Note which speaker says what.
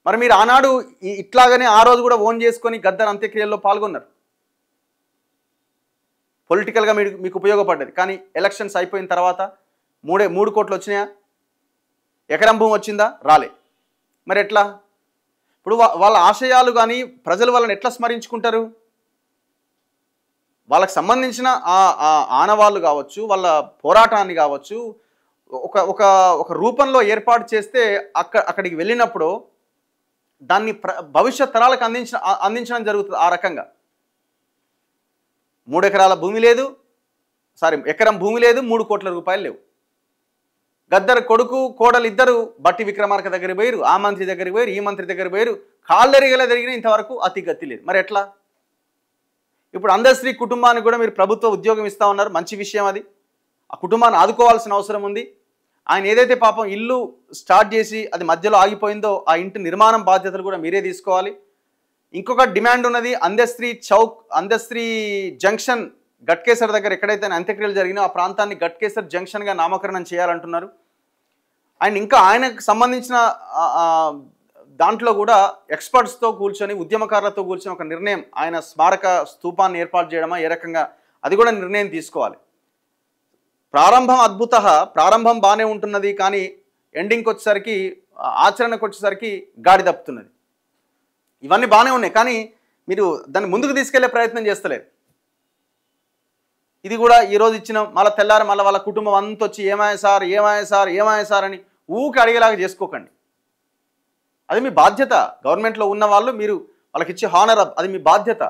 Speaker 1: మరి మీరు ఆనాడు ఇట్లాగనే ఆ రోజు కూడా ఓన్ చేసుకొని గద్దర్ అంత్యక్రియల్లో పాల్గొన్నారు. పొలిటికల్గా మీకు ఉపయోగపడ్డది. కానీ ఎలక్షన్స్ అయిపోయిన తర్వాత 3 కోట్లు వచ్చినాయా? ఎకరం భూమి వచ్చిందా? రాలే. మరి ఎట్లా? ఇప్పుడు వాళ్ళ ఆశయాలు కానీ ప్రజలు వాళ్ళని ఎట్లా స్మరించుకుంటారు? వాళ్ళకి సంబంధించిన ఆనవాళ్ళు కావచ్చు, వాళ్ళ పోరాటాన్ని కావచ్చు, ఒక ఒక ఒక రూపంలో ఏర్పాటు చేస్తే అక్కడికి వెళ్ళినప్పుడు దాన్ని భవిష్యత్ తరాలకు అందించడం జరుగుతుంది. ఆ రకంగా 3 ఎకరాల భూమి లేదు, ఎకరం భూమి లేదు, 3 కోట్ల రూపాయలు లేవు. గద్దర్ కొడుకు కోడలు ఇద్దరు బట్టి విక్రమార్క దగ్గరికి పోయారు, ఆ మంత్రి దగ్గరికి పోయారు, ఈ మంత్రి దగ్గరికి పోయారు, కాళ్ళెరిగేలా జరిగిన ఇంతవరకు అతిగతి లేదు. మరి ఎట్లా? ఇప్పుడు అందశ్రీ కుటుంబానికి కూడా మీరు ప్రభుత్వ ఉద్యోగం ఇస్తా ఉన్నారు, మంచి విషయం. అది ఆ కుటుంబాన్ని ఆదుకోవాల్సిన అవసరం ఉంది. ఆయన ఏదైతే పాపం ఇల్లు స్టార్ట్ చేసి అది మధ్యలో ఆగిపోయిందో ఆ ఇంటి నిర్మాణం బాధ్యతలు కూడా మీరే తీసుకోవాలి. ఇంకొక డిమాండ్ ఉన్నది, అందశ్రీ జంక్షన్ గట్కేసర్ దగ్గర ఎక్కడైతే అంత్యక్రియలు జరిగినా ఆ ప్రాంతాన్ని గట్కేసర్ జంక్షన్గా నామకరణం చేయాలంటున్నారు. అండ్ ఇంకా ఆయనకు సంబంధించిన దాంట్లో కూడా ఎక్స్పర్ట్స్తో కూర్చొని ఉద్యమకారులతో కూర్చొని ఒక నిర్ణయం, ఆయన స్మారక స్తూపాన్ని ఏర్పాటు చేయడమా ఏ రకంగా, అది కూడా నిర్ణయం తీసుకోవాలి. ప్రారంభం బాగానే ఉంటున్నది, కానీ ఎండింగ్కి వచ్చేసరికి ఆచరణకు వచ్చేసరికి గాడి తప్పుతున్నది. ఇవన్నీ బాగానే ఉన్నాయి, కానీ మీరు దాన్ని ముందుకు తీసుకెళ్లే ప్రయత్నం చేస్తలేరు. ఇది కూడా ఈరోజు ఇచ్చిన మళ్ళీ తెల్లారి మళ్ళీ వాళ్ళ కుటుంబం అంతా వచ్చి ఏమాయ సార్ అని ఊకి అడిగేలాగా చేసుకోకండి. అది మీ బాధ్యత. గవర్నమెంట్లో ఉన్న వాళ్ళు మీరు వాళ్ళకి ఇచ్చే హానర్, అది మీ బాధ్యత.